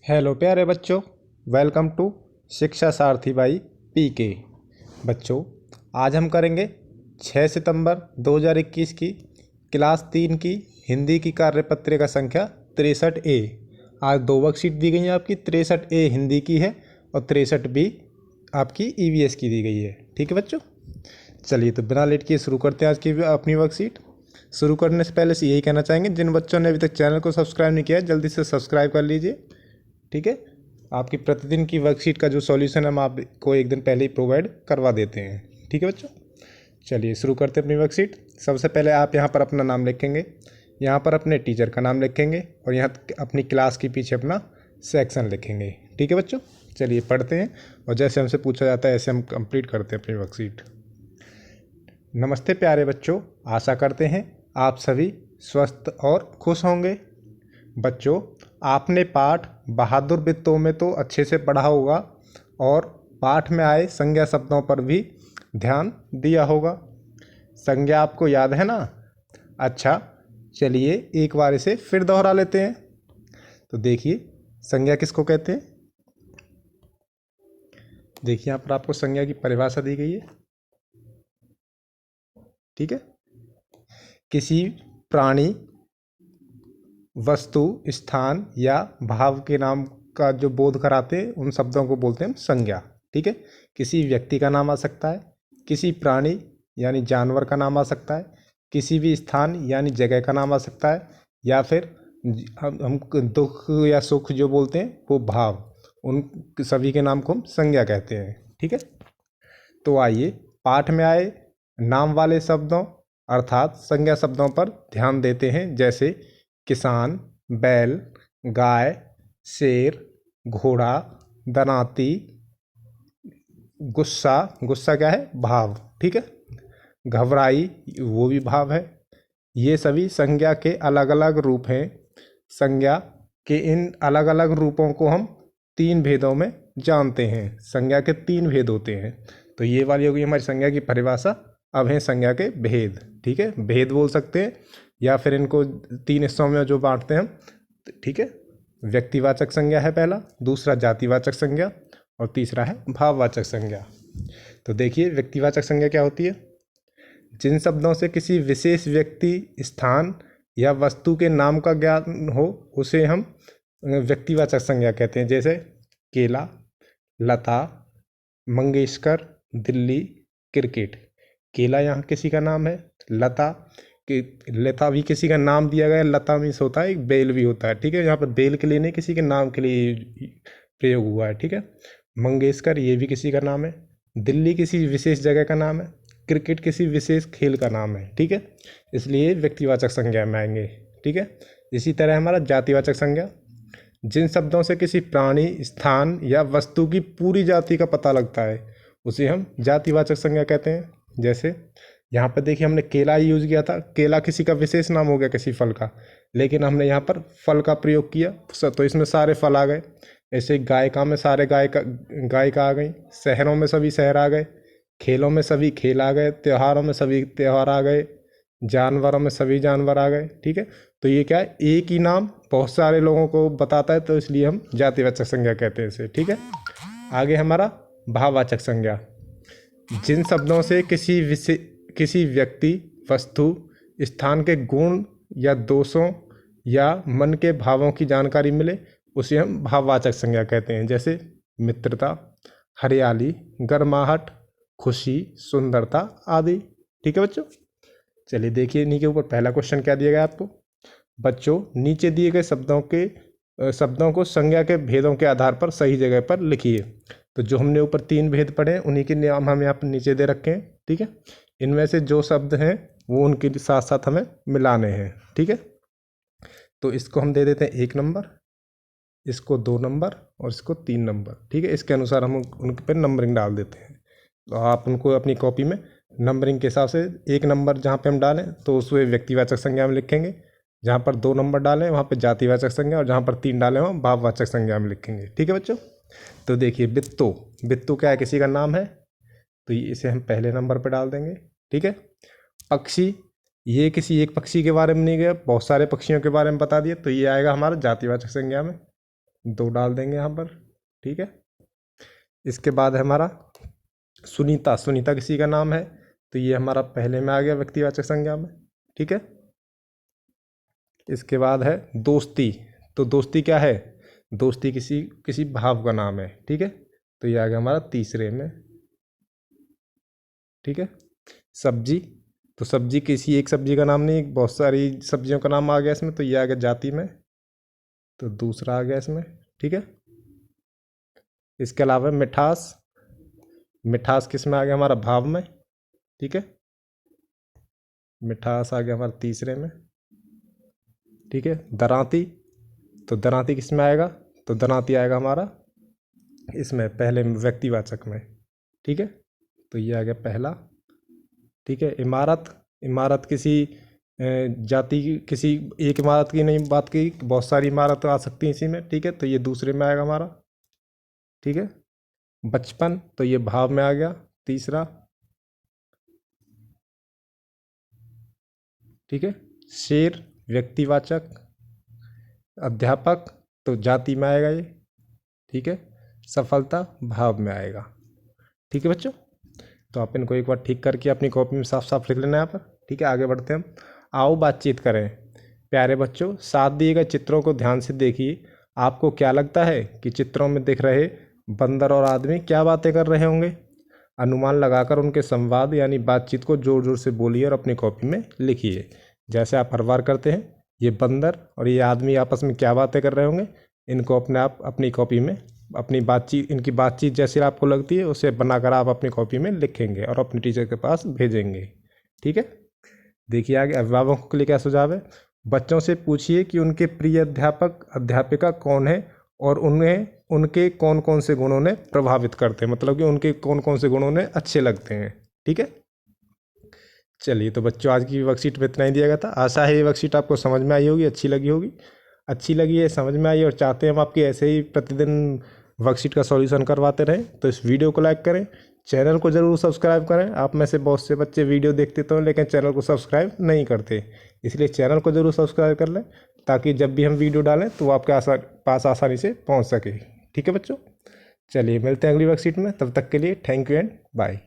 Hello प्यारे बच्चों, welcome to शिक्षा सारथी बाई पीके। बच्चों, आज हम करेंगे 6 सितंबर 2021 की क्लास 3 की हिंदी की कार्यपत्रिका संख्या 63A। आज दो वर्कशीट दी गई हैं आपकी। 63A हिंदी की है और 63B आपकी ईवीएस की दी गई है। ठीक है बच्चों, चलिए तो बिना लेट किए शुरू करते हैं आज की अपनी वर्कशीट। शुरू करने से पहले से यही कहना चाहेंगे, जिन बच्चों ने अभी तक चैनल को सब्सक्राइब नहीं किया है जल्दी से सब्सक्राइब कर लीजिए। ठीक है, आपकी प्रतिदिन की वर्कशीट का जो सॉल्यूशन हम आपको एक दिन पहले ही प्रोवाइड करवा देते हैं। ठीक है बच्चों, चलिए शुरू करते हैं अपनी वर्कशीट। सबसे पहले आप यहाँ पर अपना नाम लिखेंगे, यहाँ पर अपने टीचर का नाम लिखेंगे और यहाँ अपनी क्लास के पीछे अपना सेक्शन लिखेंगे। ठीक है बच्चों, चलिए पढ़ते हैं और जैसे हमसे पूछा जाता है ऐसे हम कंप्लीट करते हैं अपनी वर्कशीट। नमस्ते प्यारे बच्चों, आशा करते हैं आप सभी स्वस्थ और खुश होंगे। बच्चों, आपने पाठ बहादुर बित्तों में तो अच्छे से पढ़ा होगा और पाठ में आए संज्ञा शब्दों पर भी ध्यान दिया होगा। संज्ञा आपको याद है ना? अच्छा, चलिए एक बार इसे फिर दोहरा लेते हैं। तो देखिए, संज्ञा किसको कहते हैं? देखिए यहाँ पर आपको संज्ञा की परिभाषा दी गई है। ठीक है, किसी प्राणी, वस्तु, स्थान या भाव के नाम का जो बोध कराते हैं उन शब्दों को बोलते हैं संज्ञा। ठीक है, किसी व्यक्ति का नाम आ सकता है, किसी प्राणी यानी जानवर का नाम आ सकता है, किसी भी स्थान यानी जगह का नाम आ सकता है, या फिर हम दुख या सुख जो बोलते हैं वो भाव, उन सभी के नाम को हम संज्ञा कहते हैं। ठीक है, तो आइए पाठ में आए नाम वाले शब्दों अर्थात संज्ञा शब्दों पर ध्यान देते हैं। जैसे किसान, बैल, गाय, शेर, घोड़ा, दनाती, गुस्सा, गुस्सा क्या है? भाव। ठीक है, घबराई, वो भी भाव है। ये सभी संज्ञा के अलग अलग रूप हैं। संज्ञा के इन अलग अलग रूपों को हम 3 भेदों में जानते हैं। संज्ञा के 3 भेद होते हैं। तो ये वाली होगी हमारी संज्ञा की परिभाषा। अब है संज्ञा के भेद। ठीक है, भेद बोल सकते हैं या फिर इनको 3 हिस्सों में जो बांटते हैं हम। ठीक है, व्यक्तिवाचक संज्ञा है पहला, दूसरा जातिवाचक संज्ञा और तीसरा है भाववाचक संज्ञा। तो देखिए, व्यक्तिवाचक संज्ञा क्या होती है? जिन शब्दों से किसी विशेष व्यक्ति, स्थान या वस्तु के नाम का ज्ञान हो उसे हम व्यक्तिवाचक संज्ञा कहते हैं। जैसे केला, लता, मंगेशकर, दिल्ली, क्रिकेट। केला यहाँ किसी का नाम है, लता भी किसी का नाम दिया गया है। लता मीन्स होता है एक बेल भी होता है। ठीक है, यहाँ पर बेल के लिए नहीं, किसी के नाम के लिए प्रयोग हुआ है। ठीक है, मंगेशकर ये भी किसी का नाम है, दिल्ली किसी विशेष जगह का नाम है, क्रिकेट किसी विशेष खेल का नाम है। ठीक है, इसलिए व्यक्तिवाचक संज्ञा में आएंगे। ठीक है, इसी तरह हमारा जातिवाचक संज्ञा, जिन शब्दों से किसी प्राणी, स्थान या वस्तु की पूरी जाति का पता लगता है उसे हम जातिवाचक संज्ञा कहते हैं। जैसे यहाँ पर देखिए, हमने केला यूज किया था। केला किसी का विशेष नाम हो गया, किसी फल का, लेकिन हमने यहाँ पर फल का प्रयोग किया तो इसमें सारे फल आ गए। ऐसे गायिका में सारे गायिका आ गई, शहरों में सभी शहर आ गए, खेलों में सभी खेल आ गए, त्योहारों में सभी त्यौहार आ गए, जानवरों में सभी जानवर आ गए। ठीक है, तो ये क्या है? एक ही नाम बहुत सारे लोगों को बताता है, तो इसलिए हम जातिवाचक संज्ञा कहते हैं इसे। ठीक है, आगे हमारा भाववाचक संज्ञा, जिन शब्दों से किसी व्यक्ति, वस्तु, स्थान के गुण या दोषों या मन के भावों की जानकारी मिले उसे हम भाववाचक संज्ञा कहते हैं। जैसे मित्रता, हरियाली, गर्माहट, खुशी, सुंदरता आदि। ठीक है बच्चों, चलिए देखिए इन्हीं के ऊपर पहला क्वेश्चन क्या दिया गया आपको। बच्चों, नीचे दिए गए शब्दों को संज्ञा के भेदों के आधार पर सही जगह पर लिखिए। तो जो हमने ऊपर 3 भेद पढ़े हैं उन्हीं के नाम हम यहाँ पर नीचे दे रखे हैं। ठीक है, इनमें से जो शब्द हैं वो उनके साथ साथ हमें मिलाने हैं। ठीक है, तो इसको हम दे देते हैं 1 नंबर, इसको 2 नंबर और इसको 3 नंबर। ठीक है, इसके अनुसार हम उनके पर नंबरिंग डाल देते हैं। तो आप उनको अपनी कॉपी में नंबरिंग के हिसाब से 1 नंबर जहाँ पे हम डालें तो उसमें व्यक्तिवाचक संज्ञा में लिखेंगे, जहाँ पर 2 नंबर डालें वहाँ पे जातिवाचक संज्ञा, और जहाँ पर 3 डालें वहाँ भाववाचक संज्ञा में लिखेंगे। ठीक है बच्चों, तो देखिए बित्तू क्या है? किसी का नाम है, तो इसे हम पहले नंबर पर डाल देंगे। ठीक है, पक्षी, ये किसी एक पक्षी के बारे में नहीं गया, बहुत सारे पक्षियों के बारे में बता दिया, तो ये आएगा हमारा जातिवाचक संज्ञा में। 2 डाल देंगे यहाँ पर, ठीक है। इसके बाद है हमारा सुनीता। सुनीता किसी का नाम है, तो ये हमारा पहले में आ गया व्यक्तिवाचक संज्ञा में, ठीक है। इसके बाद है दोस्ती। तो दोस्ती क्या है, दोस्ती किसी किसी भाव का नाम है, ठीक है। तो ये आ गया हमारा तीसरे में, ठीक है। सब्जी, तो सब्जी किसी एक सब्जी का नाम नहीं, बहुत सारी सब्जियों का नाम आ गया इसमें, तो ये आ गया जाति में, तो दूसरा आ गया इसमें, ठीक है। इसके अलावा मिठास। मिठास किस में आ गया हमारा, भाव में, ठीक है। मिठास आ गया हमारा तीसरे में, ठीक है। दरांती, तो दरांती किस में आएगा, तो दरांती आएगा हमारा इसमें पहले में व्यक्तिवाचक में, ठीक है। तो ये आ गया पहला, ठीक है। इमारत। इमारत किसी जाति की, किसी एक इमारत की नहीं बात की, बहुत सारी इमारत आ सकती हैं इसी में, ठीक है। तो ये दूसरे में आएगा हमारा, ठीक है। बचपन, तो ये भाव में आ गया तीसरा, ठीक है। शेर व्यक्तिवाचक। अध्यापक, तो जाति में आएगा ये, ठीक है। सफलता भाव में आएगा, ठीक है बच्चों। तो आप इनको एक बार ठीक करके अपनी कॉपी में साफ साफ लिख लेना यहाँ पर, ठीक है। आगे बढ़ते हैं हम। आओ बातचीत करें। प्यारे बच्चों, साथ दिए गए चित्रों को ध्यान से देखिए। आपको क्या लगता है कि चित्रों में दिख रहे बंदर और आदमी क्या बातें कर रहे होंगे? अनुमान लगाकर उनके संवाद यानी बातचीत को जोर जोर से बोलिए और अपनी कॉपी में लिखिए, जैसे आप हर बार करते हैं। ये बंदर और ये आदमी आपस में क्या बातें कर रहे होंगे, इनको अपने आप अपनी कॉपी में अपनी बातचीत, इनकी बातचीत जैसी आपको लगती है उसे बनाकर आप अपनी कॉपी में लिखेंगे और अपने टीचर के पास भेजेंगे, ठीक है। देखिए आगे अभिभावकों के लिए क्या सुझाव है। बच्चों से पूछिए कि उनके प्रिय अध्यापक अध्यापिका कौन है और उन्हें उनके कौन कौन से गुणों ने प्रभावित करते हैं, मतलब कि उनके कौन कौन से गुणों ने अच्छे लगते हैं, ठीक है। चलिए तो बच्चों, आज की वर्कशीट में इतना ही दिया गया था। आशा है ये वर्कशीट आपको समझ में आई होगी, अच्छी लगी होगी। अच्छी लगी है, समझ में आई और चाहते हैं हम आपकी ऐसे ही प्रतिदिन वर्कशीट का सॉल्यूशन करवाते रहें, तो इस वीडियो को लाइक करें, चैनल को ज़रूर सब्सक्राइब करें। आप में से बहुत से बच्चे वीडियो देखते तो हैं लेकिन चैनल को सब्सक्राइब नहीं करते, इसलिए चैनल को ज़रूर सब्सक्राइब कर लें ताकि जब भी हम वीडियो डालें तो वो आपके पास आसानी से पहुँच सके, ठीक है बच्चों। चलिए मिलते हैं अगली वर्कशीट में, तब तक के लिए थैंक यू एंड बाय।